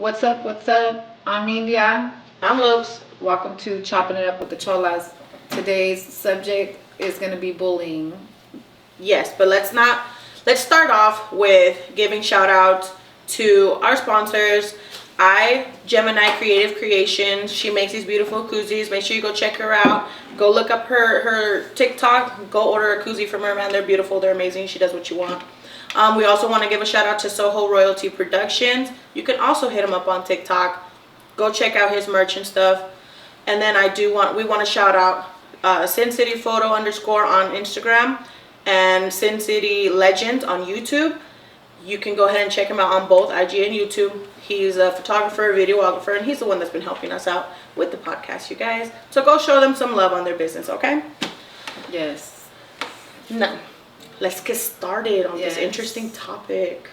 What's up? What's up? I'm India. I'm Lopes. Welcome to Chopping It Up with the Cholas. Today's subject is going to be bullying. Yes, but let's start off with giving shout outs to our sponsors. Gemini Creative Creations. She makes these beautiful koozies. Make sure you go check her out. Go look up her TikTok. Go order a koozie from her, man. They're beautiful. They're amazing. She does what you want. We also want to give a shout out to Soho Royalty Productions. You can also hit him up on TikTok. Go check out his merch and stuff. And then we want to shout out Sin City Photo _ on Instagram and Sin City Legend on YouTube. You can go ahead and check him out on both IG and YouTube. He's a photographer, videographer, and he's the one that's been helping us out with the podcast, you guys. So go show them some love on their business, okay? Yes. No. Let's get started on this interesting topic.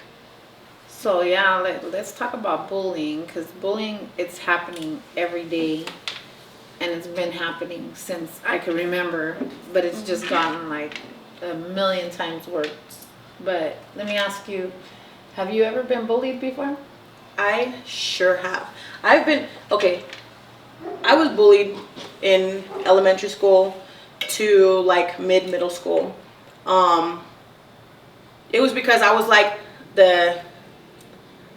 So yeah, let's talk about bullying, because bullying, it's happening every day, and it's been happening since I can remember, but it's just gotten like a million times worse. But let me ask you, have you ever been bullied before? I sure have. I was bullied in elementary school to like middle school. It was because I was like the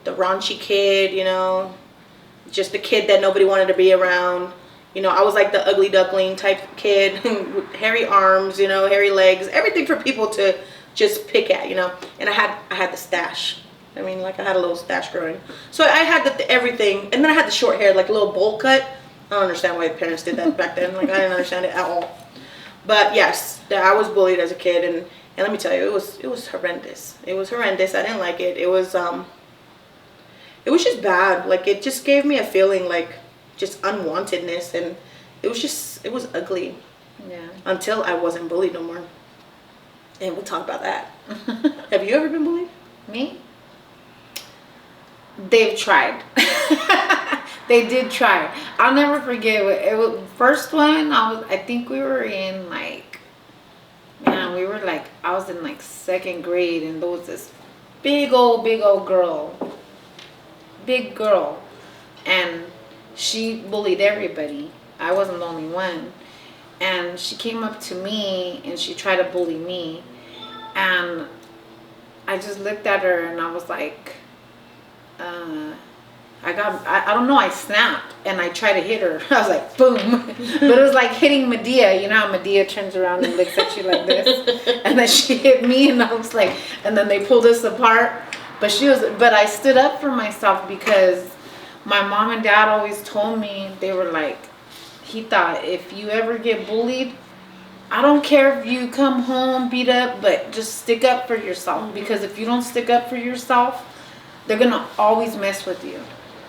raunchy kid, you know, just the kid that nobody wanted to be around. You know, I was like the ugly duckling type kid, with hairy arms, you know, hairy legs, everything for people to just pick at, you know. And I had the stash. I mean, like I had a little stash growing. So I had everything, and then I had the short hair, like a little bowl cut. I don't understand why parents did that back then. Like I didn't understand it at all. But yes, I was bullied as a kid, and let me tell you, it was horrendous. It was horrendous. I didn't like it. It was just bad. Like it just gave me a feeling like just unwantedness, and it was ugly. Yeah. Until I wasn't bullied no more. And we'll talk about that. Have you ever been bullied? Me? They've tried. They did try. I'll never forget it was first one. I think we were in I was in like second grade, and there was this big old girl, and she bullied everybody. I wasn't the only one, and she came up to me and she tried to bully me, and I just looked at her and I was like, I don't know, I snapped and I tried to hit her. I was like, boom. But it was like hitting Medea. You know how Medea turns around and looks at you like this? And then she hit me, and I was like, and then they pulled us apart. But I stood up for myself, because my mom and dad always told me, they were like, he thought, if you ever get bullied, I don't care if you come home beat up, but just stick up for yourself. Mm-hmm. Because if you don't stick up for yourself, they're going to always mess with you.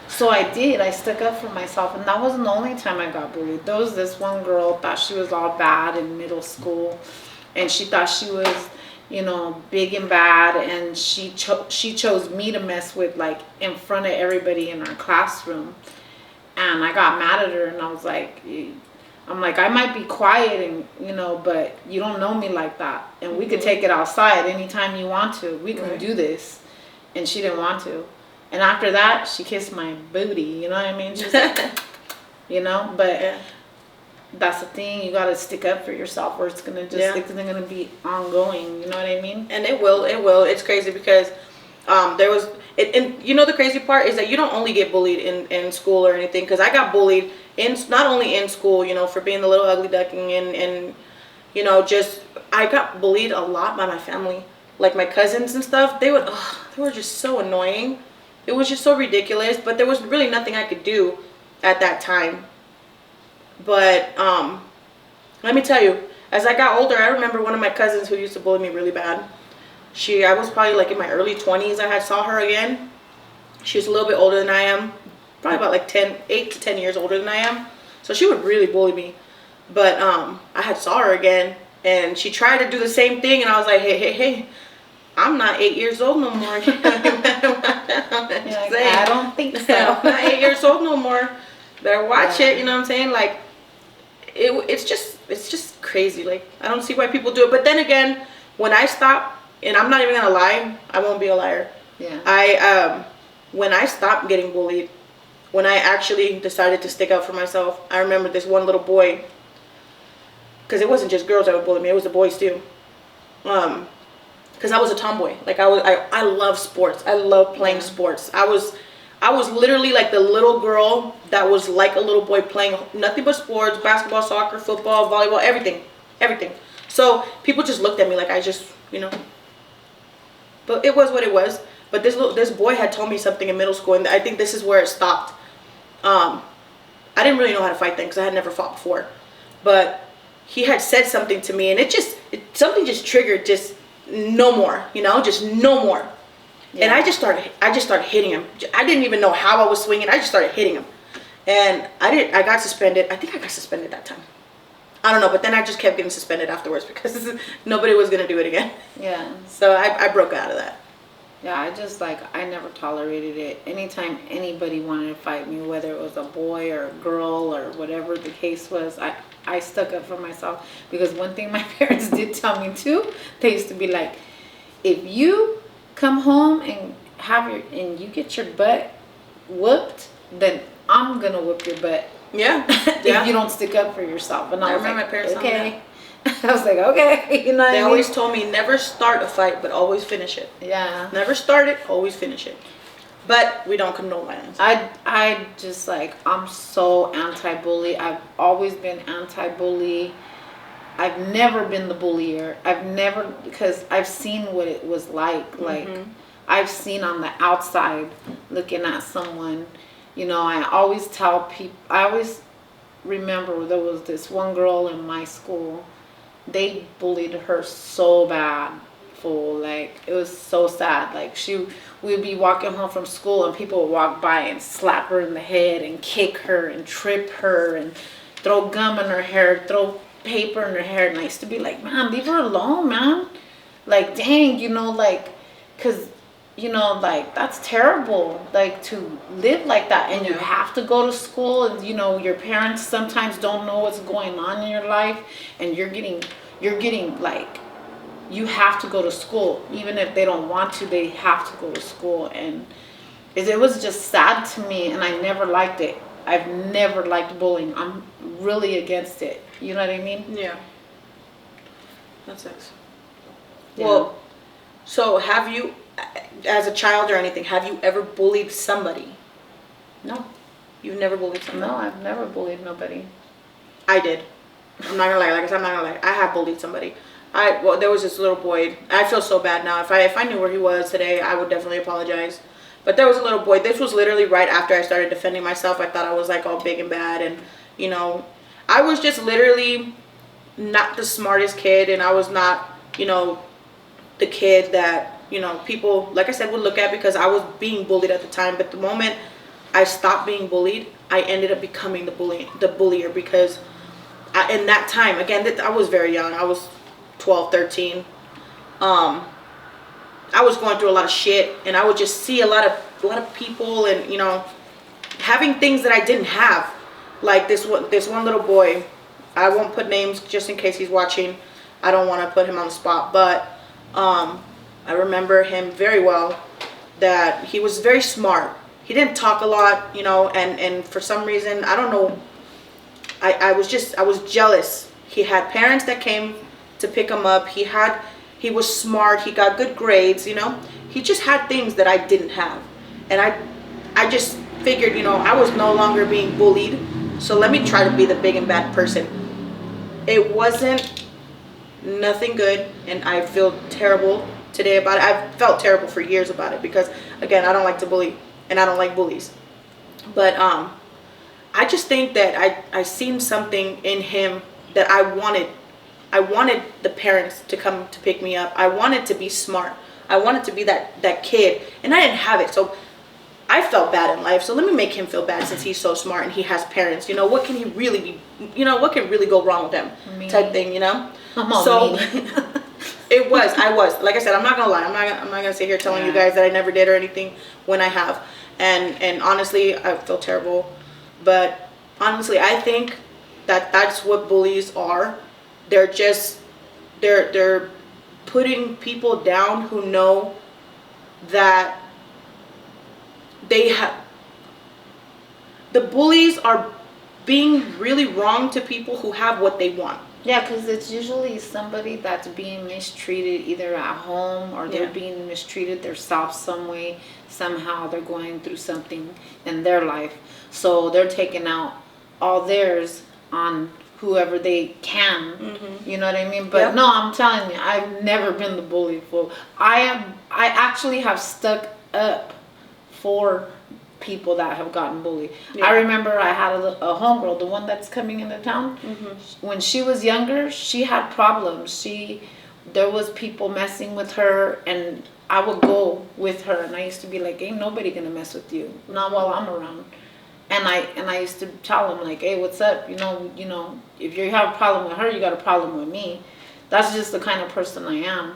So I did. I stuck up for myself, and that wasn't the only time I got bullied. There was this one girl thought she was all bad in middle school, and she thought she was, you know, big and bad, and she chose me to mess with, like, in front of everybody in our classroom. And I got mad at her, and I was like, I might be quiet, and you know, but you don't know me like that, and we could take it outside anytime you want to. We can do this. And she didn't want to. And after that, she kissed my booty. You know what I mean? She's like, you know, but that's the thing. You got to stick up for yourself, or it's going to it's going to be ongoing. You know what I mean? And it will. It's crazy because and you know, the crazy part is that you don't only get bullied in school or anything. Because I got bullied not only in school, you know, for being the little ugly duckling, and you know, I got bullied a lot by my family. Like my cousins and stuff, they were just so annoying. It was just so ridiculous, but there was really nothing I could do at that time. But let me tell you, as I got older, I remember one of my cousins who used to bully me really bad. I was probably like in my early 20s. I saw her again. She was a little bit older than I am, probably about like 8 to 10 years older than I am. So she would really bully me. But I saw her again, and she tried to do the same thing, and I was like, hey, I'm not 8 years old no more. Like, I don't think so. I'm not 8 years old no more. Better watch it, you know what I'm saying? Like, it's just crazy. Like, I don't see why people do it. But then again, when I stop, and I'm not even gonna lie, I won't be a liar. Yeah. when I stopped getting bullied, when I actually decided to stick up for myself, I remember this one little boy, because it wasn't just girls that would bully me, it was the boys too. Because I was a tomboy. Like I love sports. I love playing sports. I was literally like the little girl that was like a little boy playing nothing but sports, basketball, soccer, football, volleyball, everything. So people just looked at me like I just, but it was what it was. But this boy had told me something in middle school, and I think this is where it stopped. I didn't really know how to fight then because I had never fought before, but he had said something to me, and something just triggered, just no more, just no more. Yeah. And I just started hitting him. I didn't even know how I was swinging. I just started hitting him, and I got suspended. I think I got suspended that time. I don't know, but then I just kept getting suspended afterwards because nobody was gonna do it again. Yeah. So I broke out of that. Yeah, I never tolerated it. Anytime anybody wanted to fight me, whether it was a boy or a girl or whatever the case was, I stuck up for myself. Because one thing my parents did tell me too, they used to be like, if you come home and you get your butt whooped, then I'm gonna whoop your butt. Yeah. If you don't stick up for yourself. And I was remember like, my parents okay. I was like, okay, They always told me never start a fight, but always finish it. Yeah. Never start it, always finish it. But we don't condone violence. I just I'm so anti-bully. I've always been anti-bully. I've never been the bullier. Because I've seen what it was like. Like, I've seen on the outside looking at someone, I always tell people, I always remember there was this one girl in my school. They bullied her so bad, fool. Like, it was so sad. Like, we'd be walking home from school and people would walk by and slap her in the head and kick her and trip her and throw gum in her hair, throw paper in her hair. And I used to be like, man, leave her alone, man. Like, dang, because, that's terrible, like, to live like that. And you have to go to school, and, your parents sometimes don't know what's going on in your life, and you're getting like, you have to go to school. Even if they don't want to, they have to go to school. And it was just sad to me, and I never liked it. I've never liked bullying. I'm really against it. You know what I mean? Yeah. That sucks. Yeah. Well, so have you, as a child or anything, have you ever bullied somebody? No. You've never bullied somebody? No, I've never bullied nobody. I did. I'm not gonna lie. Like I said, I'm not gonna lie. I have bullied somebody. There was this little boy. I feel so bad now. If I knew where he was today, I would definitely apologize. But there was a little boy. This was literally right after I started defending myself. I thought I was like all big and bad, and I was just literally not the smartest kid, and I was not, the kid that people, like I said, would look at because I was being bullied at the time. But the moment I stopped being bullied, I ended up becoming the bullier because in that time, again, I was very young. I was 12, 13. I was going through a lot of shit, and I would just see a lot of people, and having things that I didn't have. Like this one little boy. I won't put names just in case he's watching. I don't want to put him on the spot, but I remember him very well. That he was very smart. He didn't talk a lot, and for some reason, I don't know. I was jealous. He had parents that came to pick him up. He was smart. He got good grades. He just had things that I didn't have, and I just figured, I was no longer being bullied. So let me try to be the big and bad person. It wasn't nothing good, and I feel terrible today about it. I've felt terrible for years about it because, again, I don't like to bully, and I don't like bullies. But I just think that I seen something in him that I wanted. I wanted the parents to come to pick me up. I wanted to be smart. I wanted to be that kid, and I didn't have it. So I felt bad in life. So let me make him feel bad since he's so smart and he has parents. What can he really be? What can really go wrong with him? Mean. Type thing. So I was. Like I said, I'm not gonna lie. I'm not gonna sit here telling you guys that I never did or anything when I have. And honestly, I feel terrible. But honestly, I think that's what bullies are. They're just they're putting people down who know that they have, the bullies are being really wrong to people who have what they want. Yeah, because it's usually somebody that's being mistreated either at home or they're being mistreated themselves some way. Somehow they're going through something in their life. So they're taking out all theirs on whoever they can. You know what I mean? But no, I'm telling you, I've never been the bully fool. I actually have stuck up for people that have gotten bullied. I remember I had a homegirl, the one that's coming into town. When she was younger, she had problems. There was people messing with her, and I would go with her, and I used to be like, ain't nobody gonna mess with you, not while I'm around. And I used to tell them like, hey, what's up? You know, if you have a problem with her, you got a problem with me. That's just the kind of person I am.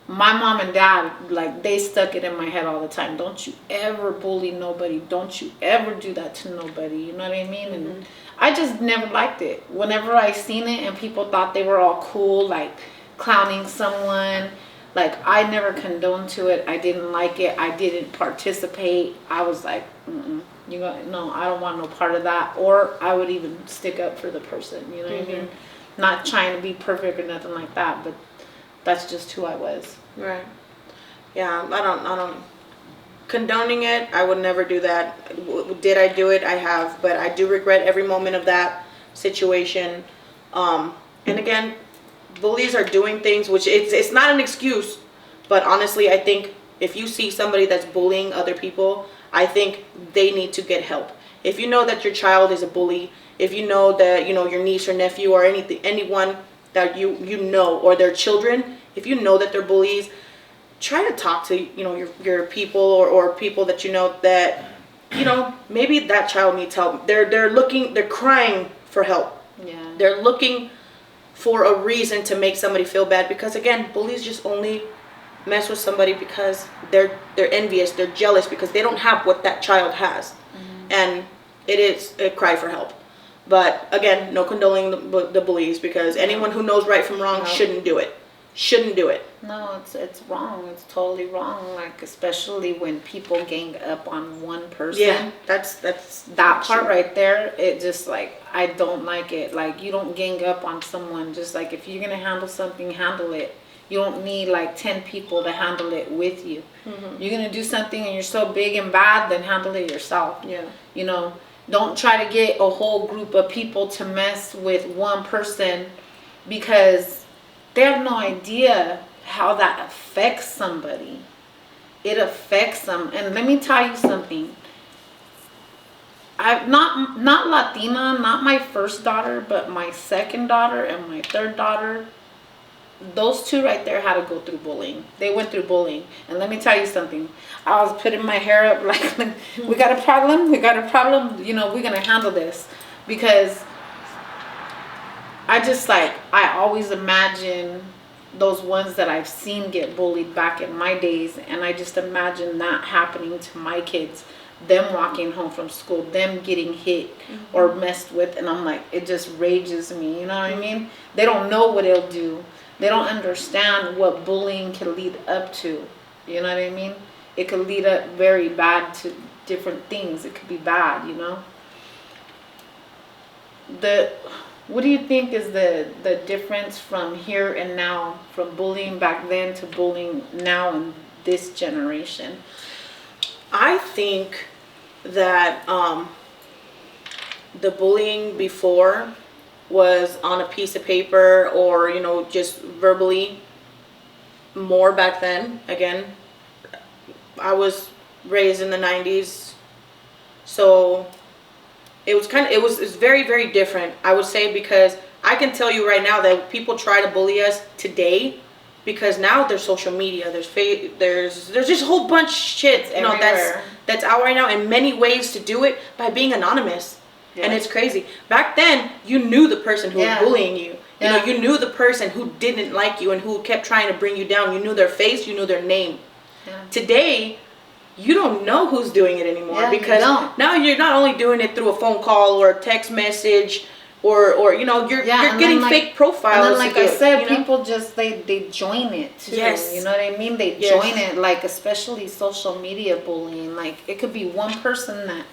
My mom and dad, like, they stuck it in my head all the time. Don't you ever bully nobody. Don't you ever do that to nobody. You know what I mean? And I just never liked it. Whenever I seen it and people thought they were all cool, like clowning someone, like, I never condoned to it. I didn't like it. I didn't participate. I was like, no, I don't want no part of that. Or I would even stick up for the person. You know what I mean? Not trying to be perfect or nothing like that, but that's just who I was. Right. Yeah, I don't condoning it. I would never do that. Did I do it? I have, but I do regret every moment of that situation. And again, bullies are doing things which it's not an excuse, but honestly, I think if you see somebody that's bullying other people, I think they need to get help. If you know that your child is a bully, if you know that, you know, your niece or nephew or anyone that you know, or their children, if you know that they're bullies, try to talk to, you know, your people or people that you know that, you know, maybe that child needs help. They're crying for help. Yeah. They're looking for a reason to make somebody feel bad, because again, bullies just only mess with somebody because they're envious, they're jealous, because they don't have what that child has. And it is a cry for help. But again, no condoning the bullies, because anyone who knows right from wrong shouldn't do it. Shouldn't do it. No, it's wrong. It's totally wrong. Like, especially when people gang up on one person. Yeah, that's that part right there. It just, like, I don't like it. Like, you don't gang up on someone. Just like, if you're gonna handle something, handle it. You don't need like 10 people to handle it with you. You're gonna do something and you're so big and bad, then handle it yourself. Yeah. You know. Don't try to get a whole group of people to mess with one person, because they have no idea how that affects somebody. It affects them. And let me tell you something. I'm not Latina, not my first daughter, but my second daughter and my third daughter. Those two right there had to go through bullying. They went through bullying. And let me tell you something. I was putting my hair up like we got a problem, you know, we're going to handle this. Because I always imagine those ones that I've seen get bullied back in my days. And I just imagine that happening to my kids. Them walking home from school, them getting hit or messed with. And I'm like, it just rages me. You know what I mean? They don't know what it'll do. They don't understand what bullying can lead up to. You know what I mean? It could lead up very bad to different things. It could be bad, you know? What do you think is the difference from here and now, from bullying back then to bullying now in this generation? I think that the bullying before was on a piece of paper, or, you know, just verbally more back then. Again, I was raised in the 90s, so it's very, very different, I would say, because I can tell you right now that people try to bully us today, because now there's social media, there's just a whole bunch of shit, you know, that's out right now, and many ways to do it by being anonymous. Yeah. And it's crazy. Back then, you knew the person who was bullying you. You know, you knew the person who didn't like you and who kept trying to bring you down. You knew their face, you knew their name. Yeah. Today, you don't know who's doing it anymore, because now you're not only doing it through a phone call or a text message or you know, you're getting fake profiles. And then, like I said, you know? people just they join it too. Yes. You know what I mean? They join it, like especially social media bullying. Like it could be one person that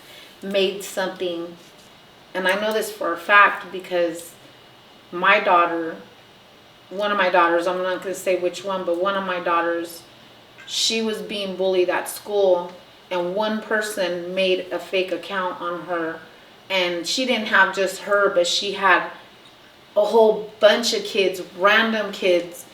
made something, and I know this for a fact because my daughter, one of my daughters, I'm not going to say which one, but one of my daughters, she was being bullied at school, and one person made a fake account on her, and she didn't have just her, but she had a whole bunch of kids, random kids.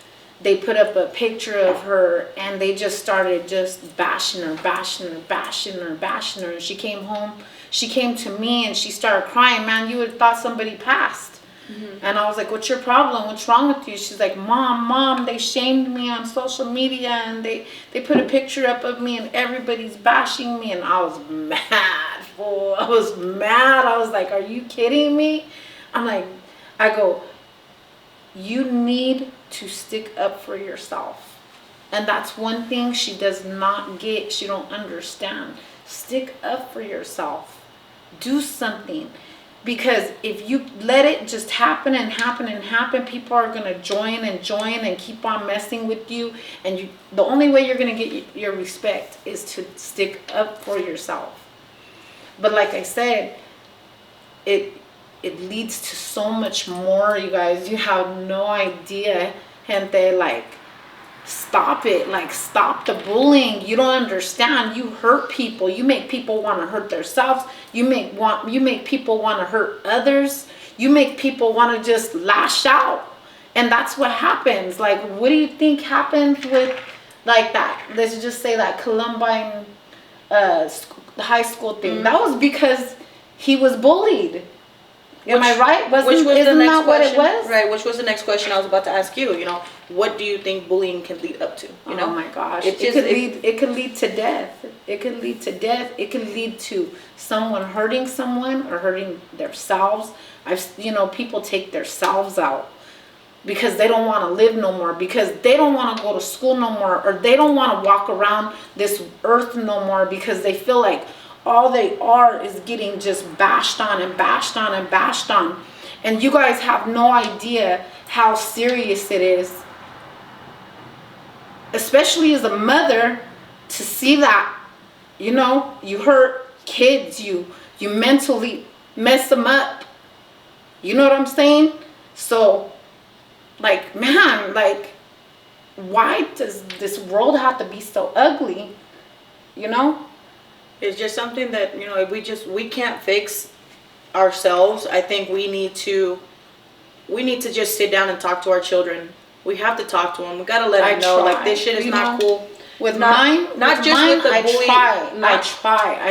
They put up a picture of her, and they just started just bashing her. And she came home, she came to me, and she started crying. Man, you would have thought somebody passed. Mm-hmm. And I was like, what's your problem? What's wrong with you? She's like, Mom, they shamed me on social media, and they put a picture up of me, and everybody's bashing me. And I was mad, fool. I was mad. I was like, are you kidding me? I go, you need to stick up for yourself. And that's one thing she does not get. She don't understand. Stick up for yourself. Do something. Because if you let it just happen, people are going to join and keep on messing with you. And the only way you're going to get your respect is to stick up for yourself. But like I said, it leads to so much more, you guys. You have no idea, gente. Like, stop it. Like, stop the bullying. You don't understand. You hurt people. You make people want to hurt themselves. You make people want to hurt others. You make people want to just lash out. And that's what happens. Like, what do you think happened with, like, that? Let's just say that Columbine high school thing. Mm-hmm. That was because he was bullied. Am I right? Isn't that what it was? Right, which was the next question I was about to ask you. You know, what do you think bullying can lead up to? You know? Oh my gosh. It could lead to death. It could lead to death. It could lead to someone hurting someone or hurting themselves. People take themselves out because they don't want to live no more, because they don't want to go to school no more, or they don't want to walk around this earth no more, because they feel like all they are is getting just bashed on. And you guys have no idea how serious it is, especially as a mother, to see that, you hurt kids, you mentally mess them up. You know what I'm saying? So, like, man, like, why does this world have to be so ugly? It's just something that, we can't fix ourselves. I think we need to just sit down and talk to our children. We have to talk to them. We got to let them know, like, this shit is not cool. With mine, I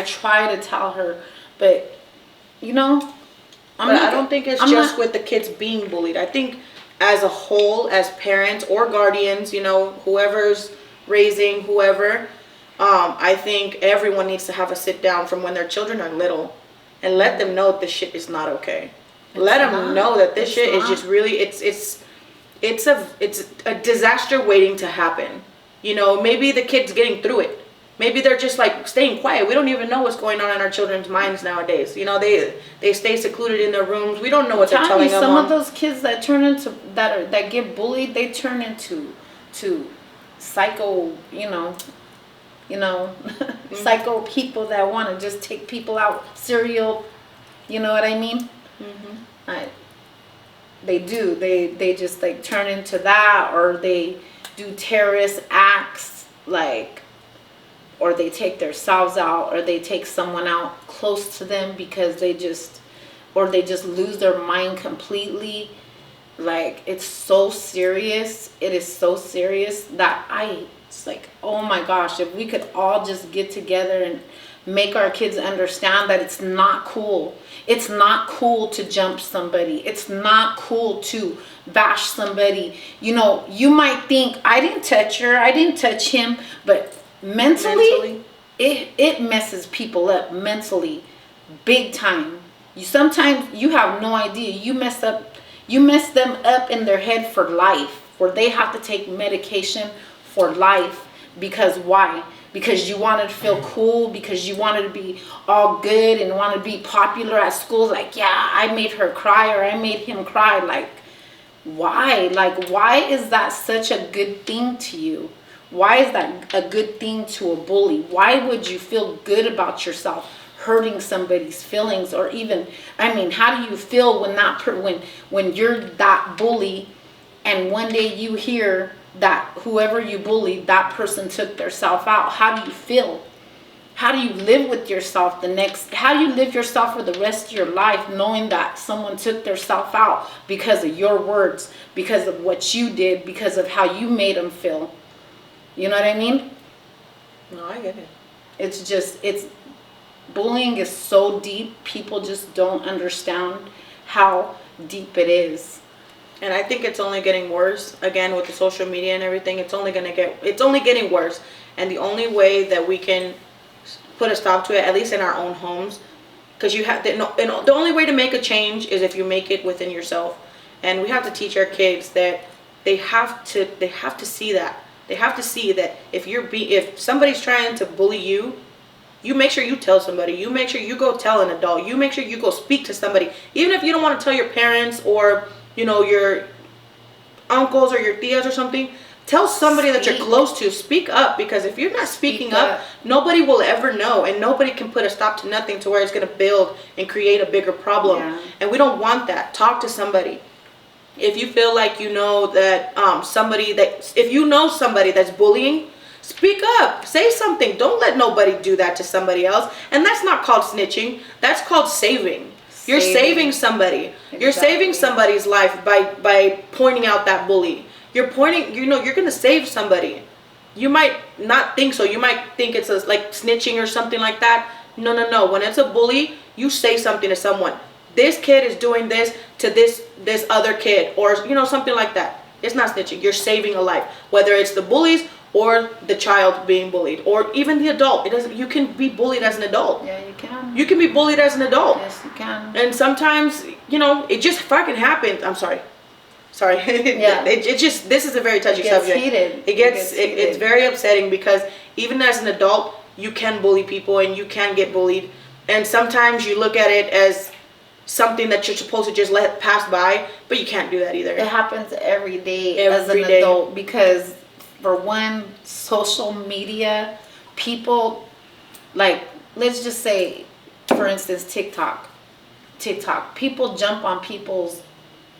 try to tell her, but, I don't think it's just with the kids being bullied. I think as a whole, as parents or guardians, whoever's raising whoever, I think everyone needs to have a sit down from when their children are little and let them know this shit is not okay. Let them know that this shit is just really, it's a disaster waiting to happen. Maybe the kid's getting through it. Maybe they're just like staying quiet. We don't even know what's going on in our children's minds nowadays. They stay secluded in their rooms. We don't know what they're telling them. Some of those kids that turn into that get bullied, they turn into psycho, psycho people that want to just take people out, serial, you know what I mean? Mm-hmm. They do. They just like turn into that, or they do terrorist acts, like, or they take themselves out, or they take someone out close to them because they just lose their mind completely. Like, it's so serious. It is so serious that it's like, oh my gosh, if we could all just get together and make our kids understand that it's not cool. It's not cool to jump somebody. It's not cool to bash somebody. You might think, I didn't touch her, I didn't touch him, but mentally it messes people up mentally big time. Sometimes you have no idea. You mess them up in their head for life, where they have to take medication for life. Because why? because you wanted to feel cool, because you wanted to be all good and wanted to be popular at school. Like, yeah, I made her cry or I made him cry. Like, why? Like, why is that such a good thing to you? Why is that a good thing to a bully? Why would you feel good about yourself hurting somebody's feelings? Or even, I mean, how do you feel when that when you're that bully and one day you hear that whoever you bullied, that person took their self out? How do you feel? How do you live with yourself how do you live yourself for the rest of your life knowing that someone took their self out because of your words, because of what you did, because of how you made them feel? You know what I mean? No, I get it. It's bullying is so deep. People just don't understand how deep it is. And I think it's only getting worse. Again, with the social media and everything, it's only getting worse. And the only way that we can put a stop to it, at least in our own homes, because the only way to make a change is if you make it within yourself. And we have to teach our kids that they have to see that. They have to see that if somebody's trying to bully you, you make sure you tell somebody. You make sure you go tell an adult. You make sure you go speak to somebody. Even if you don't want to tell your parents or, your uncles or your tias or something, tell somebody that you're close to. Speak up, because if you're not speaking up, nobody will ever know, and nobody can put a stop to nothing to where it's going to build and create a bigger problem. Yeah. And we don't want that. Talk to somebody. If you feel like you know that if you know somebody that's bullying, speak up, say something. Don't let nobody do that to somebody else. And that's not called snitching. That's called saving. You're saving somebody. Exactly. You're saving somebody's life by pointing out that bully. You're going to save somebody. You might not think so. You might think it's like snitching or something like that. No. When it's a bully, you say something to someone. This kid is doing this to this other kid, or something like that. It's not snitching. You're saving a life, whether it's the bullies or the child being bullied, or even the adult. You can be bullied as an adult. Yeah, you can. You can be bullied as an adult. Yes, you can. And sometimes, it just fucking happens. I'm sorry. Yeah. This is a very touchy subject. It gets heated. It's very upsetting, because even as an adult, you can bully people and you can get bullied. And sometimes you look at it as something that you're supposed to just let pass by, but you can't do that either. It happens every day as an adult, because for one, social media, people, like, let's just say, for instance, TikTok, people jump on people's,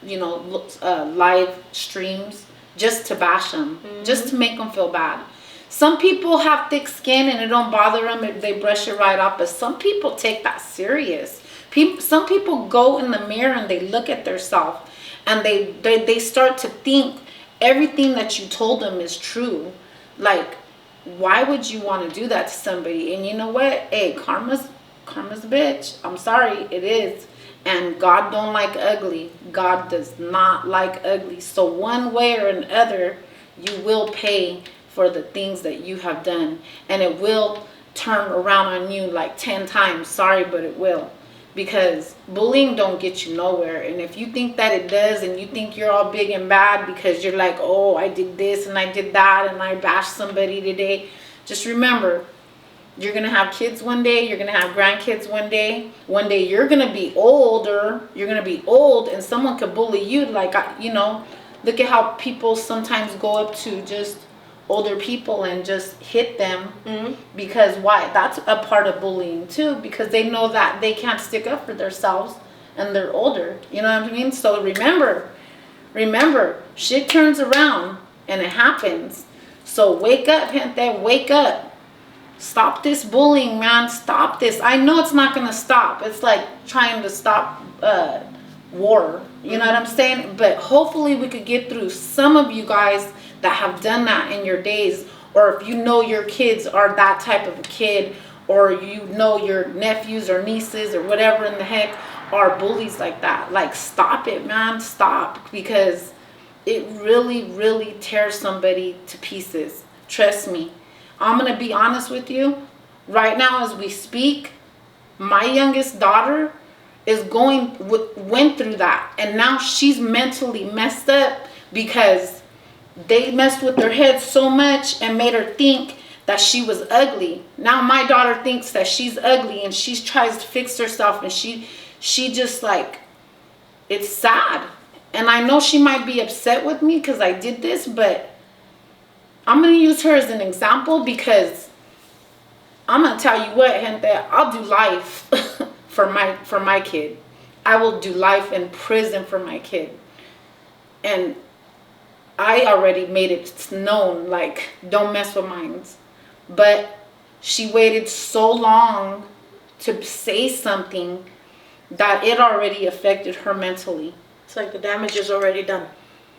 live streams just to bash them, just to make them feel bad. Some people have thick skin and it don't bother them if they brush it right off, but some people take that serious. Some people go in the mirror and they look at themselves and they start to think everything that you told them is true. Like, why would you want to do that to somebody? And you know what? Hey, karma's a bitch. I'm sorry, it is. And God don't like ugly. God does not like ugly. So one way or another, you will pay for the things that you have done. And it will turn around on you like 10 times. Sorry, but it will. Because bullying don't get you nowhere. And if you think that it does, and you think you're all big and bad because you're like, oh, I did this and I did that and I bashed somebody today, just remember, you're going to have kids one day, you're going to have grandkids one day. One day you're going to be older, you're going to be old, and someone could bully you. Like, look at how people sometimes go up to just older people and just hit them. Because why? That's a part of bullying too, because they know that they can't stick up for themselves and they're older. You know what I mean? So remember, shit turns around and it happens. So wake up, gente, wake up. Stop this bullying, man. Stop this. I know it's not going to stop. It's like trying to stop war. You know what I'm saying? But hopefully we could get through. Some of you guys that have done that in your days, or if you know your kids are that type of a kid, or your nephews or nieces or whatever in the heck are bullies like that, like, stop it, man. Stop, because it really, really tears somebody to pieces. Trust me. I'm gonna be honest with you. Right now, as we speak, my youngest daughter went through that, and now she's mentally messed up because they messed with her head so much and made her think that she was ugly. Now my daughter thinks that she's ugly and she tries to fix herself, and she just like, it's sad. And I know she might be upset with me because I did this, but I'm going to use her as an example, because I'm going to tell you what, gente, I'll do life for my kid. I will do life in prison for my kid. And I already made it known, like, don't mess with mine. But she waited so long to say something that it already affected her mentally. It's like the damage is already done.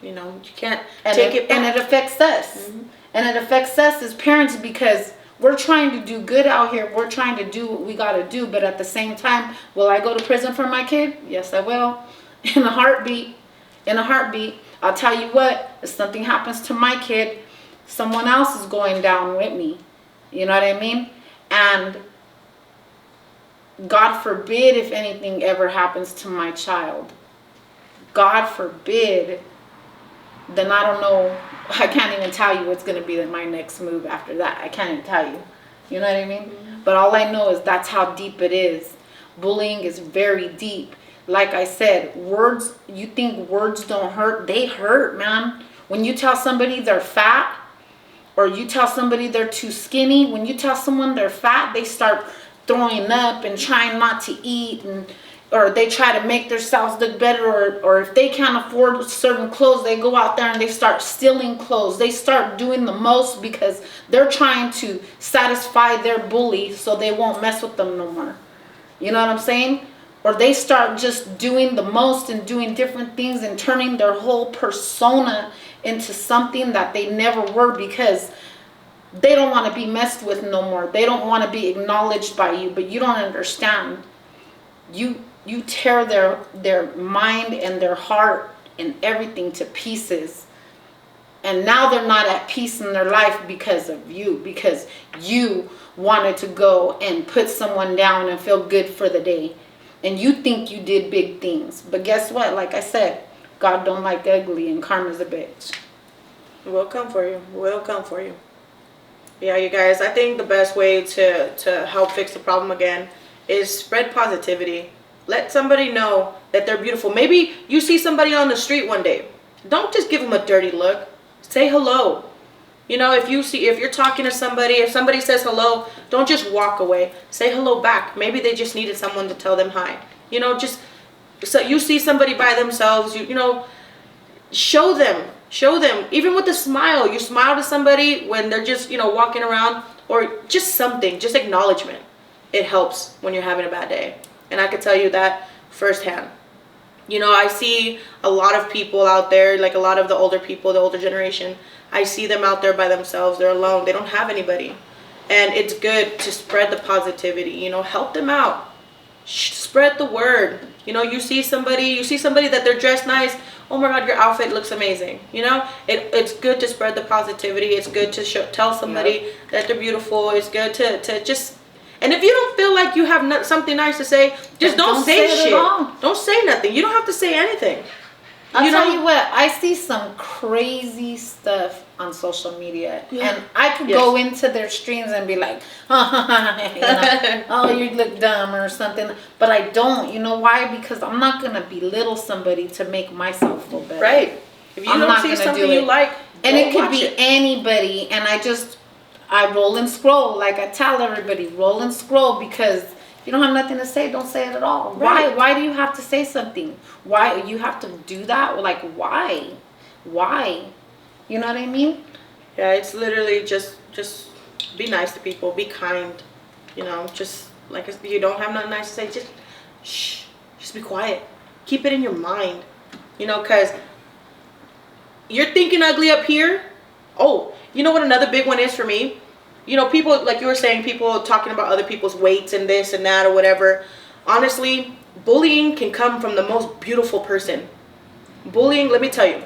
You know, you can't take it back. And it affects us. Mm-hmm. And it affects us as parents, because we're trying to do good out here. We're trying to do what we got to do. But at the same time, will I go to prison for my kid? Yes, I will. In a heartbeat. In a heartbeat. I'll tell you what, if something happens to my kid, someone else is going down with me. You know what I mean? And God forbid if anything ever happens to my child. God forbid. Then I don't know. I can't even tell you what's going to be my next move after that. I can't even tell you. You know what I mean? Mm-hmm. But all I know is that's how deep it is. Bullying is very deep. Like I said, words, you think words don't hurt? They hurt, man. When you tell somebody they're fat, or you tell somebody they're too skinny, when you tell someone they're fat, they start throwing up and trying not to eat, or they try to make themselves look better, or if they can't afford certain clothes, they go out there and they start stealing clothes. They start doing the most because they're trying to satisfy their bully so they won't mess with them no more. You know what I'm saying? Or they start just doing the most and doing different things and turning their whole persona into something that they never were, because they don't want to be messed with no more. They don't want to be acknowledged by you, but you don't understand. You tear their mind and their heart and everything to pieces. And now they're not at peace in their life because of you, because you wanted to go and put someone down and feel good for the day. And you think you did big things. But guess what? Like I said, God don't like ugly, and karma's a bitch. We'll come for you. We'll come for you. Yeah, you guys, I think the best way to help fix the problem again is spread positivity. Let somebody know that they're beautiful. Maybe you see somebody on the street one day. Don't just give them a dirty look. Say hello. You know, if you're talking to somebody, if somebody says hello, don't just walk away. Say hello back. Maybe they just needed someone to tell them hi. You know, just so you see somebody by themselves, you know, show them, even with a smile. You smile to somebody when they're just, you know, walking around, or just something, just acknowledgement. It helps when you're having a bad day. And I could tell you that firsthand. You know, I see a lot of people out there, like a lot of the older people, the older generation. I see them out there by themselves. They're alone. They don't have anybody. And it's good to spread the positivity, you know, help them out. Spread the word. You know, you see somebody that they're dressed nice. Oh my God, your outfit looks amazing. You know, it's good to spread the positivity. It's good to tell somebody that they're beautiful. It's good to just, and if you don't feel like you have something nice to say, just don't say shit. Don't say nothing. You don't have to say anything. I'll tell you what, I see some crazy stuff on social media, and I could go into their streams and be like, you know, oh, you look dumb or something, but I don't. You know why? Because I'm not going to belittle somebody to make myself feel better. Right. If you don't see something you like, and it could be anybody, and I roll and scroll. Like I tell everybody, roll and scroll, because you don't have nothing to say, don't say it at all. Right. Why do you have to say something? Why you have to do that? Like, why? You know what I mean? Yeah, it's literally just be nice to people, be kind. You know, just like if you don't have nothing nice to say, just be quiet. Keep it in your mind. You know, because you're thinking ugly up here. Oh, you know what another big one is for me? You know, people, like you were saying, people talking about other people's weights and this and that or whatever. Honestly, bullying can come from the most beautiful person. Bullying, let me tell you,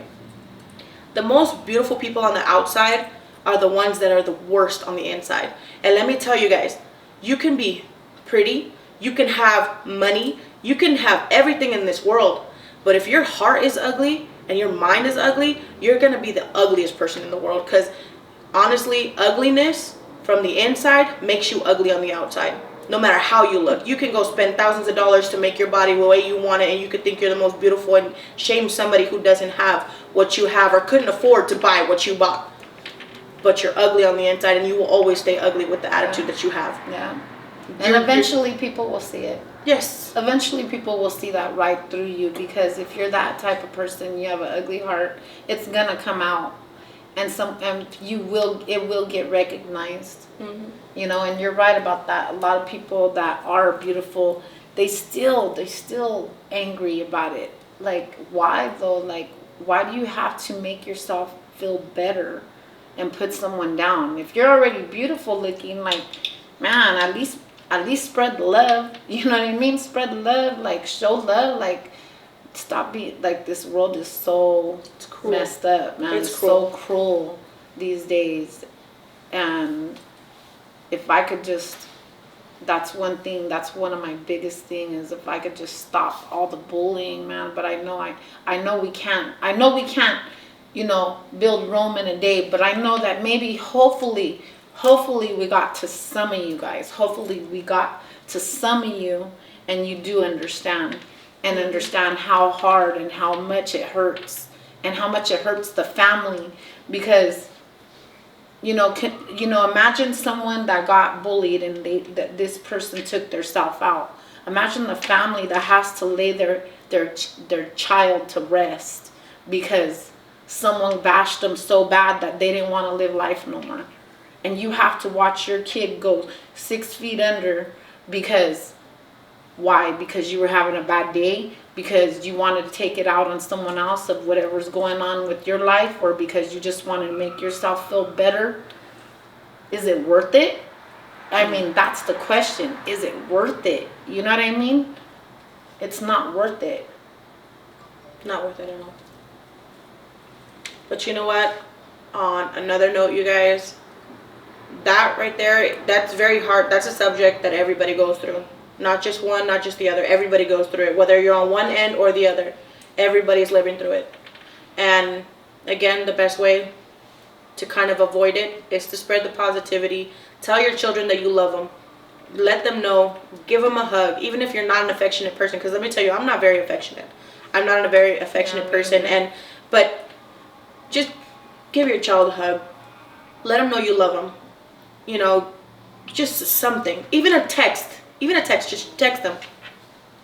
the most beautiful people on the outside are the ones that are the worst on the inside. And let me tell you guys, you can be pretty, you can have money, you can have everything in this world. But if your heart is ugly and your mind is ugly, you're going to be the ugliest person in the world. Because honestly, ugliness from the inside makes you ugly on the outside. No matter how you look, you can go spend thousands of dollars to make your body the way you want it, and you could think you're the most beautiful and shame somebody who doesn't have what you have or couldn't afford to buy what you bought. But you're ugly on the inside, and you will always stay ugly with the attitude that you have. Yeah. And eventually people will see it. Yes. Eventually people will see that right through you, because if you're that type of person, you have an ugly heart, it's gonna come out, and it will get recognized. Mm-hmm. You know, and you're right about that. A lot of people that are beautiful, they're still angry about it. Like, why though? Like, why do you have to make yourself feel better and put someone down? If you're already beautiful looking, like, man, at least spread the love. You know what I mean? Spread the love, like, show love, like, stop being, like, this world is so messed up, man. It's so cruel these days. And if I could just, that's one of my biggest things, is if I could just stop all the bullying, man. But I know we can't, you know, build Rome in a day, but I know that maybe, hopefully we got to some of you guys. Hopefully we got to some of you, and you do understand, and understand how hard and how much it hurts, and how much it hurts the family. Because, you know, imagine someone that got bullied and that this person took their self out. Imagine the family that has to lay their child to rest because someone bashed them so bad that they didn't want to live life no more. And you have to watch your kid go 6 feet under because, why? Because you were having a bad day? Because you wanted to take it out on someone else of whatever's going on with your life? Or because you just want to make yourself feel better? Is it worth it? I mean, that's the question. Is it worth it? You know what I mean? It's not worth it. Not worth it at all. But you know what? On another note, you guys, that right there, that's very hard. That's a subject that everybody goes through. Not just one, not just the other. Everybody goes through it. Whether you're on one end or the other, everybody's living through it. And again, the best way to kind of avoid it is to spread the positivity. Tell your children that you love them. Let them know. Give them a hug. Even if you're not an affectionate person. Because let me tell you, I'm not very affectionate. I'm not a very affectionate person. But just give your child a hug. Let them know you love them. You know, just something. Even a text. Just text them.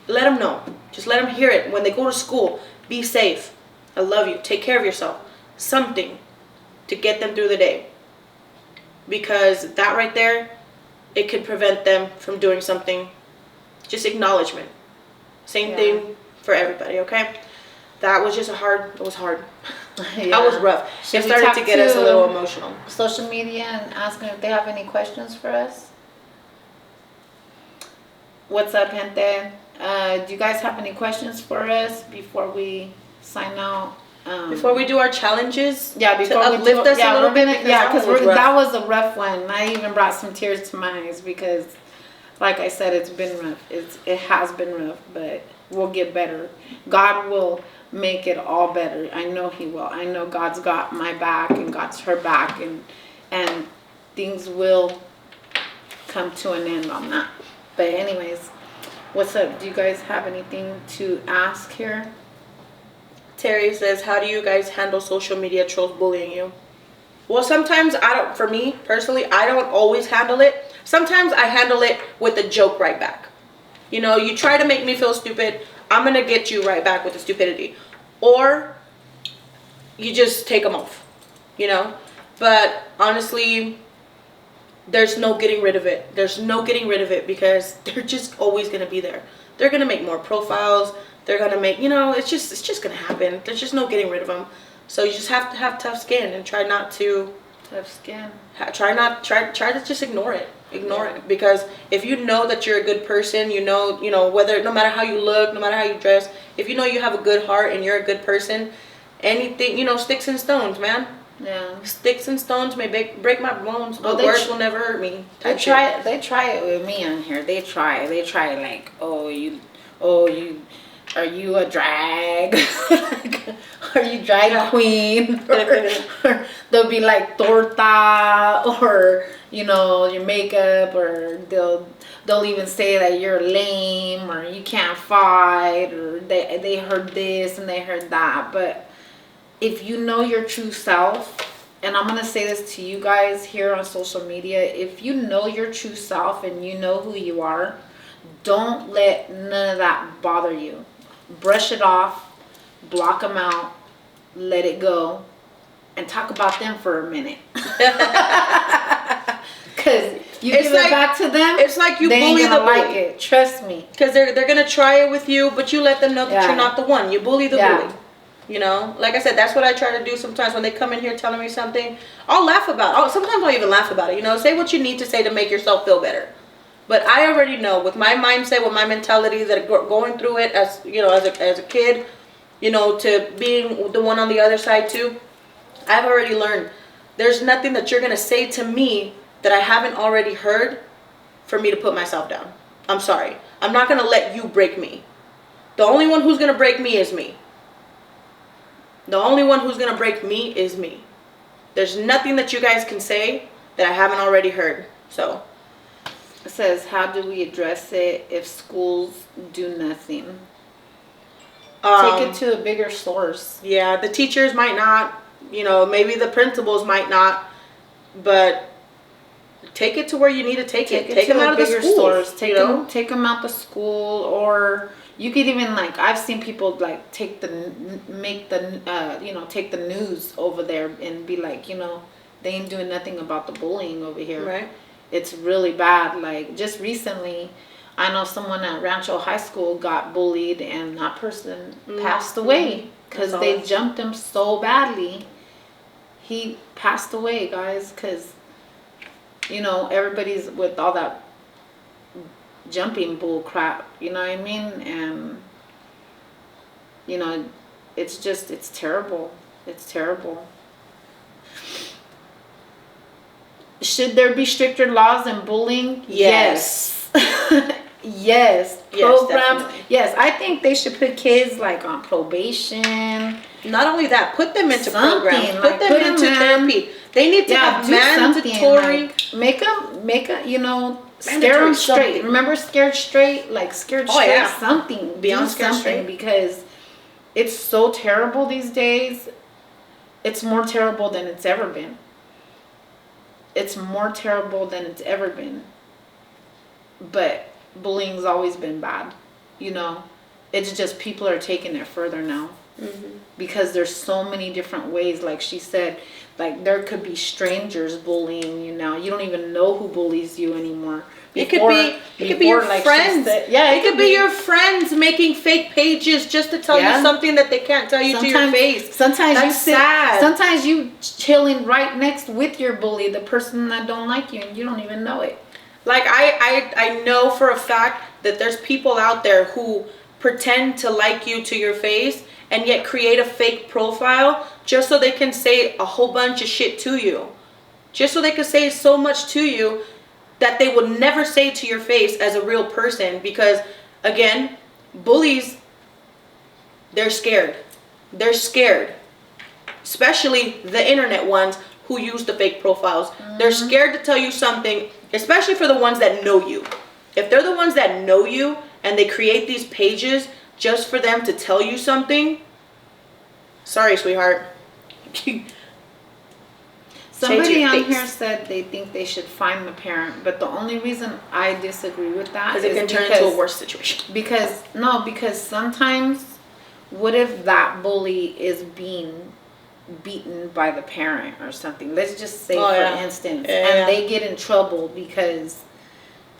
Let them know. Just let them hear it. When they go to school, be safe. I love you. Take care of yourself. Something to get them through the day. Because that right there, it could prevent them from doing something. Just acknowledgement. Same thing for everybody, okay? That was just it was hard. Yeah. That was rough. It started to get us a little emotional. Social media and ask them if they have any questions for us. What's up, gente? Do you guys have any questions for us before we sign out? Before we do our challenges, before to uplift us a little bit, because that was a rough one. I even brought some tears to my eyes because, like I said, it's been rough. It has been rough, but we'll get better. God will make it all better. I know He will. I know God's got my back and God's her back, and things will come to an end on that. But anyways, what's up? Do you guys have anything to ask here? Terry says, how do you guys handle social media trolls bullying you? Well, sometimes for me personally, I don't always handle it. Sometimes I handle it with a joke right back. You know, you try to make me feel stupid, I'm going to get you right back with the stupidity. Or you just take them off, you know. But honestly, there's no getting rid of it. There's no getting rid of it because they're just always going to be there. They're going to make more profiles. They're going to make, you know, it's just going to happen. There's just no getting rid of them. So you just have to have tough skin and try not to. Tough skin. Try to just ignore it. Ignore it. Because if you know that you're a good person, you know, whether, no matter how you look, no matter how you dress, if you know you have a good heart and you're a good person, anything, you know, sticks and stones, man. Yeah. Sticks and stones may break my bones, but words will never hurt me. They try it with me on here. They try like, are you a drag? Are you drag queen? Or they'll be like torta, or you know, your makeup, or they'll even say that you're lame or you can't fight, or they heard this and they heard that. But if you know your true self, and I'm going to say this to you guys here on social media, if you know your true self and you know who you are, don't let none of that bother you. Brush it off, block them out, let it go, and talk about them for a minute. Because you give it back to them, it's like you they bully ain't the gonna bully. like it. Trust me. Because they're going to try it with you, but you let them know that you're not the one. You bully the bully. You know, like I said, that's what I try to do sometimes when they come in here telling me something. I'll laugh about it. Sometimes I'll even laugh about it. You know, say what you need to say to make yourself feel better. But I already know, with my mindset, with my mentality, that going through it as, you know, as a kid, you know, to being the one on the other side too, I've already learned there's nothing that you're going to say to me that I haven't already heard for me to put myself down. I'm sorry. I'm not going to let you break me. The only one who's going to break me is me. The only one who's going to break me is me. There's nothing that you guys can say that I haven't already heard. So it says, how do we address it if schools do nothing? Take it to a bigger source. Yeah, the teachers might not, you know, maybe the principals might not, but take it to where you need to take it. Take them out of the schools. Take them out the school, or you could even, like, I've seen people like take the news over there and be like, you know, they ain't doing nothing about the bullying over here. Right. It's really bad. Like, just recently, I know someone at Rancho High School got bullied, and that person passed away because they jumped him so badly. He passed away, guys, because, you know, everybody's with all that jumping bull crap, you know what I mean? And, you know, it's terrible. It's terrible. Should there be stricter laws in bullying? Yes. Yes. Programs. Definitely. Yes, I think they should put kids like on probation. Not only that, put them into programs. Like, put them into therapy. They need to have mandatory. Like, make a, you know, scare them straight. Something. Remember Scared Straight? Like, Scared Straight. Yeah. Something. Beyond Scared Straight. Because it's so terrible these days. It's more terrible than it's ever been. It's more terrible than it's ever been. But bullying's always been bad, you know. It's just people are taking it further now. Because there's so many different ways. Like she said, like, there could be strangers bullying you now. You don't even know who bullies you anymore. It could be your friends. It could be your friends making fake pages just to tell you something that they can't tell you to your face. Sometimes you chilling right next with your bully, the person that don't like you, and you don't even know it. Like, I know for a fact that there's people out there who pretend to like you to your face and yet create a fake profile just so they can say a whole bunch of shit to you. Just so they can say so much to you that they would never say to your face as a real person. Because, again, bullies, they're scared. They're scared. Especially the internet ones who use the fake profiles. They're scared to tell you something, especially for the ones that know you. If they're the ones that know you and they create these pages just for them to tell you something, sorry, sweetheart. Somebody on here said they think they should fine the parent, but the only reason I disagree with that is because it can turn into a worse situation. Because sometimes, what if that bully is being beaten by the parent or something? Let's just say, for instance, and they get in trouble because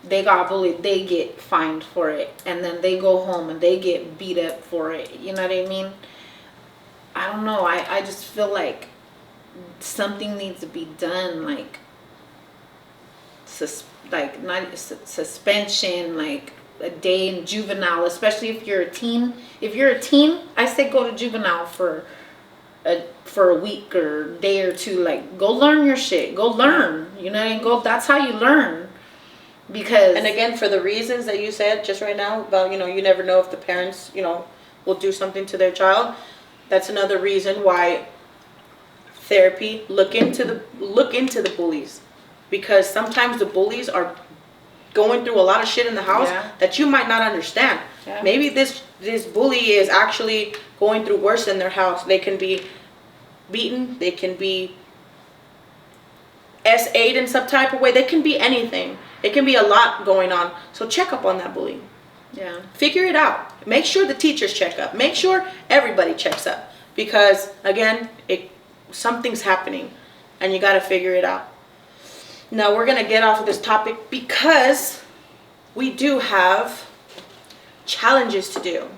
they got bullied, they get fined for it, and then they go home and they get beat up for it. You know what I mean? I don't know. I just feel like something needs to be done, like suspension, like a day in juvenile, especially if you're a teen. If you're a teen, I say go to juvenile for a week or a day or two. Like, go learn your shit. Go learn. You know what I mean? That's how you learn. Because, and again, for the reasons that you said just right now about, you know, you never know if the parents, you know, will do something to their child. That's another reason why therapy, look into the bullies. because sometimes the bullies are going through a lot of shit in the house that you might not understand. Yeah. Maybe this bully is actually going through worse in their house. They can be beaten. They can be SA'd in some type of way. They can be anything. It can be a lot going on. So check up on that bully. Yeah. Figure it out. Make sure the teachers check up. Make sure everybody checks up. Because, again, something's happening. And you got to figure it out. Now, we're going to get off of this topic because we do have challenges to do.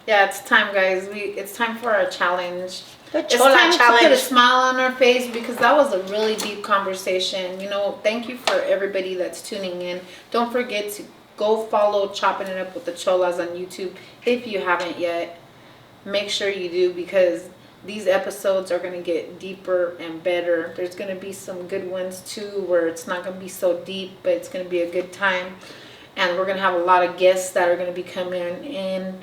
Yeah, it's time, guys. It's time for our challenge. It's time to put a smile on our face because that was a really deep conversation. Thank you for everybody that's tuning in. Don't forget to go follow Chopping It Up with the Cholas on YouTube if you haven't yet. Make sure you do because these episodes are going to get deeper and better. There's going to be some good ones too where it's not going to be so deep, but it's going to be a good time. And we're going to have a lot of guests that are going to be coming in.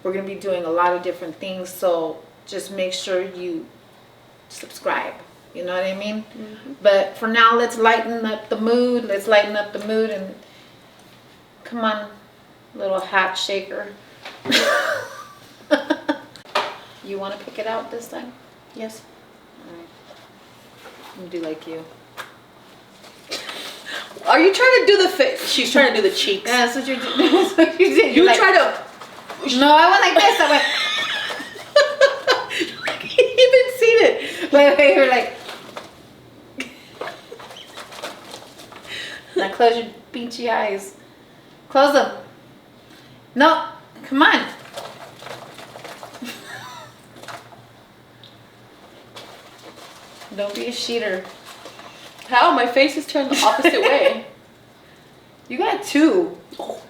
We're going to be doing a lot of different things. So just make sure you subscribe. You know what I mean? Mm-hmm. But for now, let's lighten up the mood. And come on, little hat shaker. You want to pick it out this time? Yes. All right. I'm going to do like you. Are you trying to do the face? She's trying to do the cheeks. Yeah, that's what you did. That's what you did. You try to... No, I went like this. I went... You haven't seen it. Wait, you're like... Now close your beachy eyes. Close them. No, come on. Don't be a cheater. How? My face is turned the opposite way. You got 2. Oh.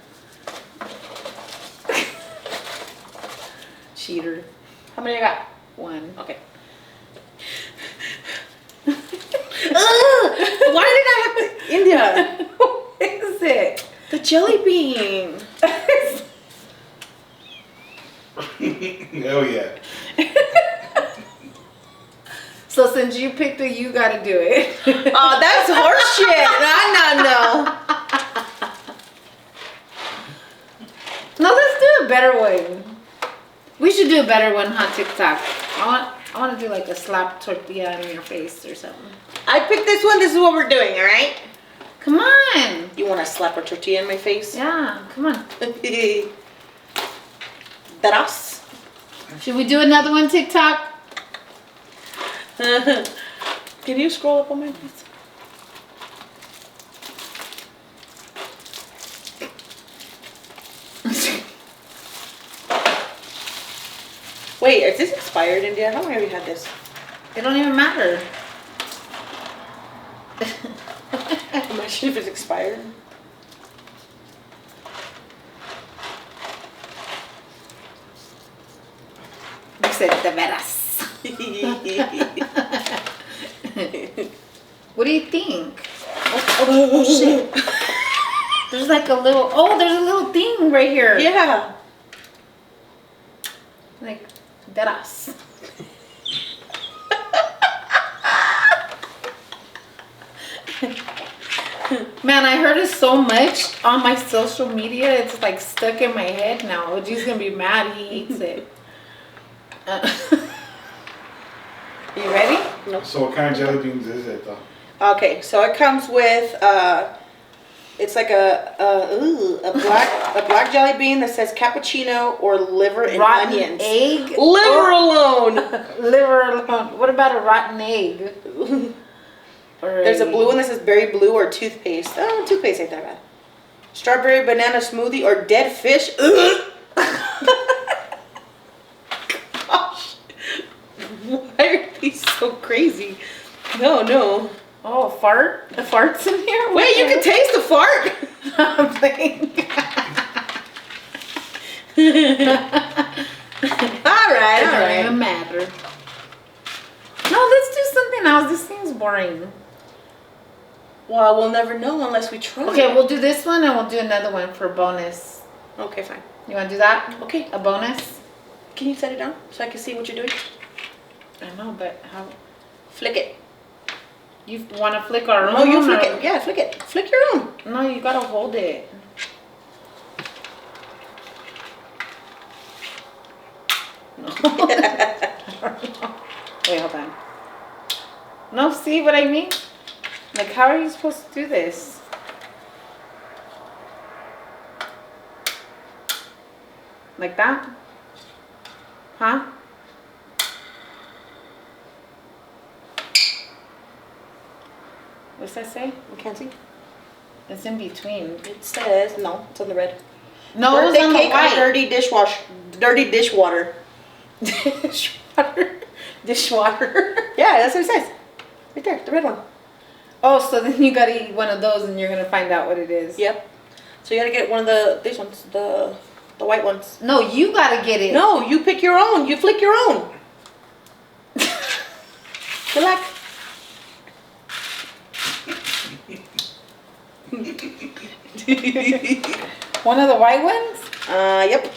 Cheater. How many I got? 1. Okay. Why did I have to... India. What is it? The jelly bean. Oh yeah. So since you picked it, you gotta do it. Oh, that's horseshit. No. No, let's do a better one. We should do a better one on TikTok. I want to do like a slap tortilla in your face or something. I picked this one. This is what we're doing, all right? Come on. You want to slap a tortilla in my face? Yeah, come on. That's. Should we do another one TikTok? Can you scroll up on my face? Wait, is this expired, India? How long have you had this? It don't even matter. Imagine if it's expired. You said de veras. What do you think? Oh shit. There's like a little thing right here. Yeah. Like, veras. Man, I heard it so much on my social media. It's like stuck in my head now. OG's gonna be mad. He hates it. You ready? No. So what kind of jelly beans is it though? Okay, so it comes with it's like a black jelly bean that says cappuccino or liver and rotten onions. Egg? Liver alone. Liver alone. What about a rotten egg? There's a blue one that says berry blue or toothpaste. Oh, toothpaste ain't that bad. Strawberry banana smoothie or dead fish. Gosh. Why are these so crazy? No. Oh, fart? The fart's in here? Wait, you can taste the fart. I'm playing. All right. It doesn't even matter. No, let's do something else. This thing's boring. Well, we'll never know unless we try. Okay, we'll do this one and we'll do another one for bonus. Okay, fine. You want to do that? Okay. A bonus? Can you set it down so I can see what you're doing? I know, but how? Flick it. You want to flick our own? No, you flick or- it. Yeah, flick it. Flick your own. No, you gotta hold it. No. Wait, hold on. No, see what I mean? Like, how are you supposed to do this? Like that? Huh? What's that say? You can't see. It's in between. It says no. It's on the red. No, it was Birthday on the cake or white. dirty dishwater. Dishwater. Dishwater. Yeah, that's what it says. Right there, the red one. Oh, so then you gotta eat one of those and you're gonna find out what it is. Yep. So you gotta get one of these ones, the white ones. No, you gotta get it. No, you pick your own. You flick your own. Good luck. One of the white ones? Yep.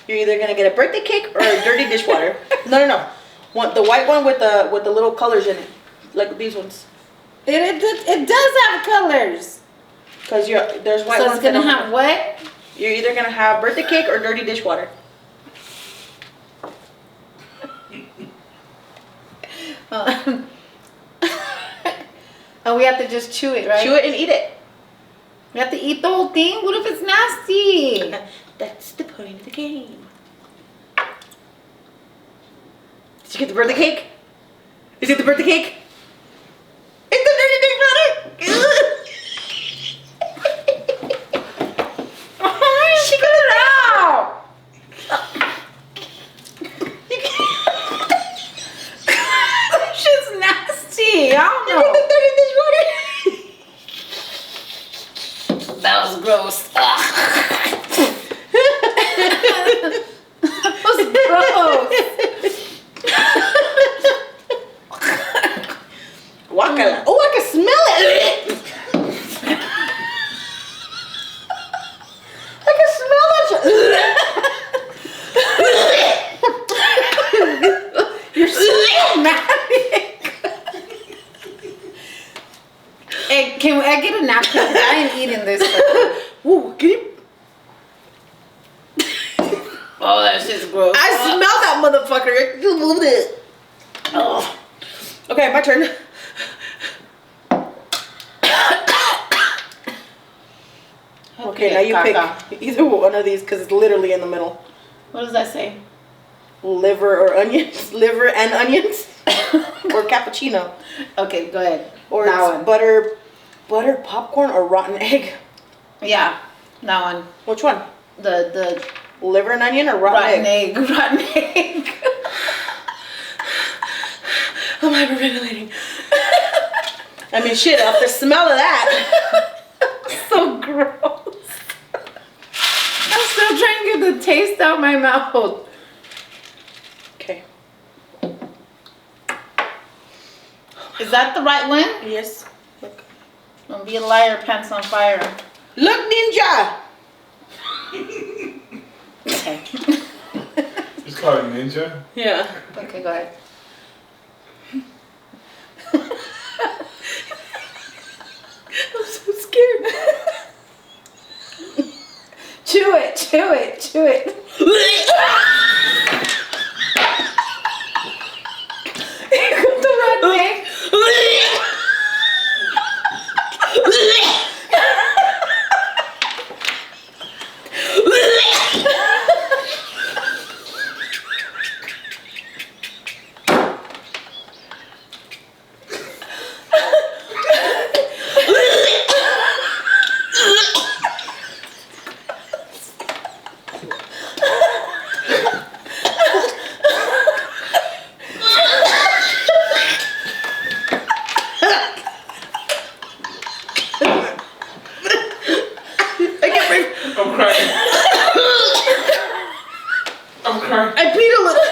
You're either gonna get a birthday cake or a dirty dishwater. No. The white one with the little colors in it, like these ones. It does have colors. Cause there's white So ones. it's gonna that don't have what? You're either gonna have birthday cake or dirty dishwater. And we have to just chew it, right? Chew it and eat it. We have to eat the whole thing? What if it's nasty? That's the point of the game. Did you get the birthday cake? Is it the birthday cake? It's the dirty dishwater. She got it out. That shit's nasty. I don't You know. get the dirty dishwater. That was gross. That was gross. Guacala. Oh, I can smell it. I can smell that shit. You're so dramatic. Hey, can I get a napkin? 'Cause I ain't eating this. Ooh, can you? Oh, that shit's gross. I smell that motherfucker. You moved it. Oh. Okay, my turn. Okay, now you pick either one of these because it's literally in the middle. What does that say? Liver or onions. Liver and onions. Or cappuccino. Okay, go ahead. Or that it's one. butter popcorn or rotten egg. Yeah, that one. Which one? The Liver and onion or rotten egg? Rotten egg. I'm hyperventilating. I mean, shit, off the smell of that. So gross. I'm still trying to get the taste out my mouth. Okay. Is that the right one? Yes. Look. Don't be a liar, pants on fire. Look, ninja. Okay. It's called Ninja. Yeah. Okay, go ahead. I'm so scared. Chew it, chew it, chew it. Here comes the rotten egg. I'm crying. I'm crying. I peed a little.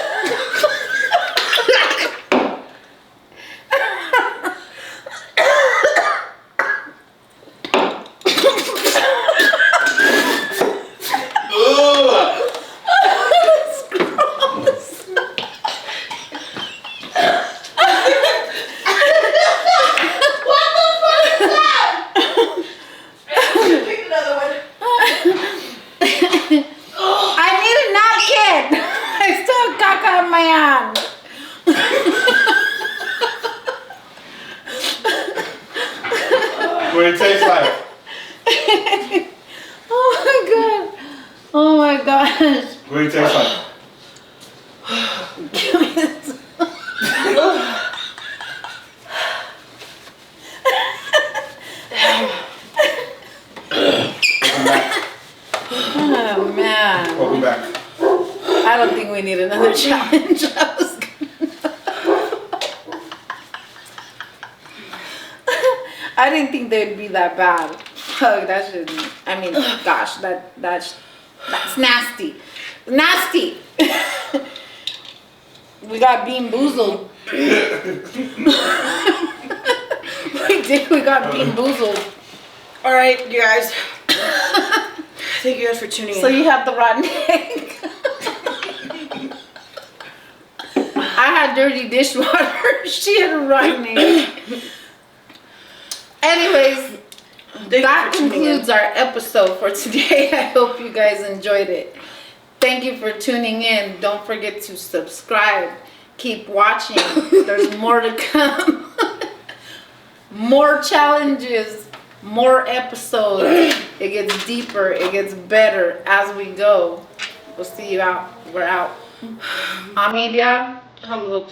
What do you taste like? Give me this. Welcome back. Oh man. Welcome back. I don't think we need another challenge. I didn't think they'd be that bad. Fuck, that shouldn't. I mean, gosh, that's nasty. Nasty. We got bean boozled. We got bean boozled. All right, you guys. Thank you guys for tuning So in. you had the rotten egg. I had dirty dishwater. She had a rotten egg. Anyways, that concludes our episode for today. I hope you guys enjoyed it. Thank you for tuning in. Don't forget to subscribe. Keep watching. There's more to come. More challenges. More episodes. It gets deeper. It gets better as we go. We'll see you out. We're out. Amelia. Hello.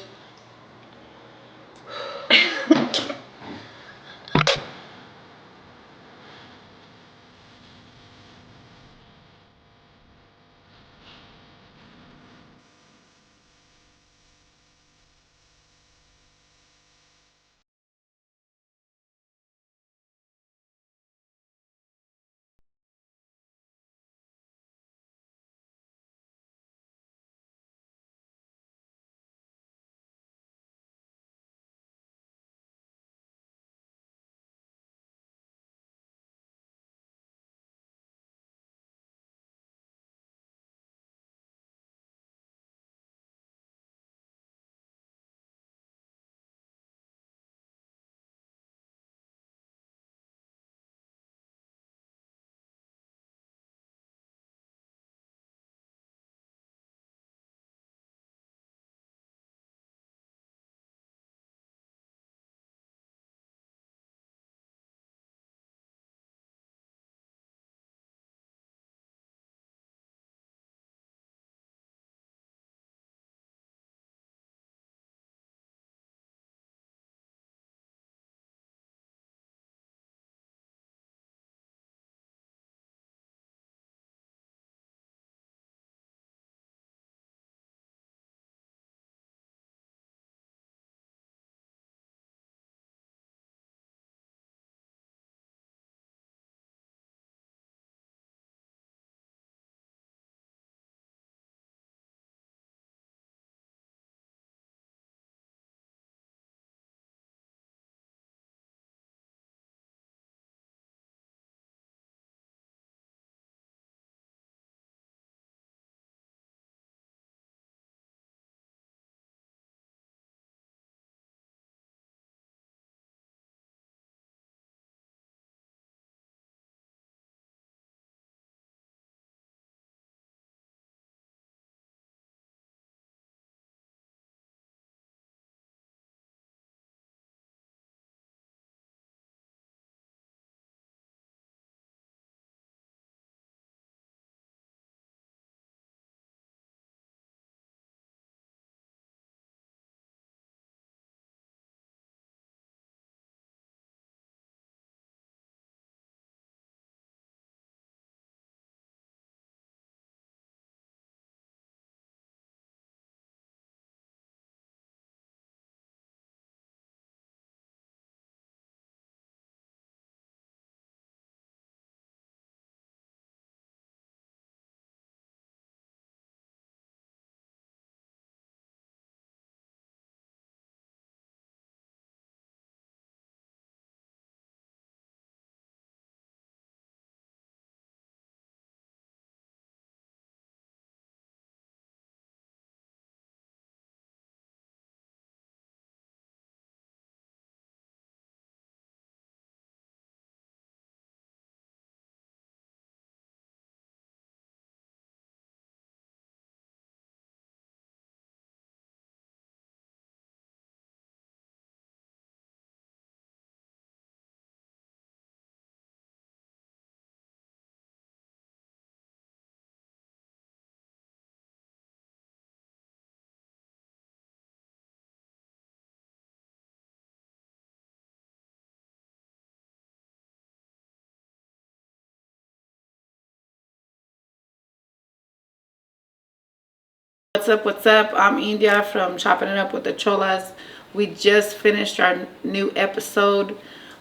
What's up? What's up? I'm India from Chopping It Up with the Cholas. We just finished our new episode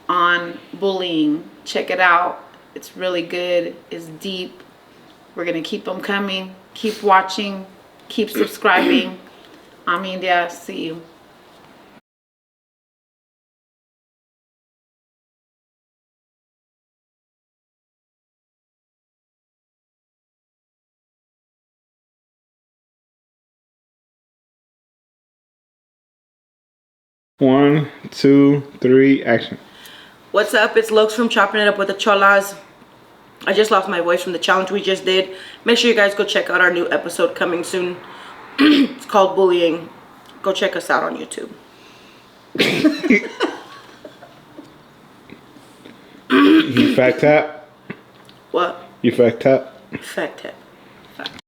on bullying. Check it out. It's really good. It's deep. We're going to keep them coming. Keep watching. Keep subscribing. I'm India. See you. One, two, three, action. What's up? It's Lokes from Chopping It Up with the Cholas. I just lost my voice from the challenge we just did. Make sure you guys go check out our new episode coming soon. It's called Bullying. Go check us out on YouTube. You fact tap? What? You fact tap? Fact tip. Fact.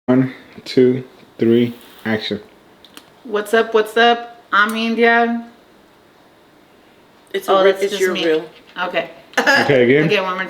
One, two, three, action. What's up? What's up? I'm India. It's Oh, that's it's just your me. reel. Okay. Okay, again? Again, one more time.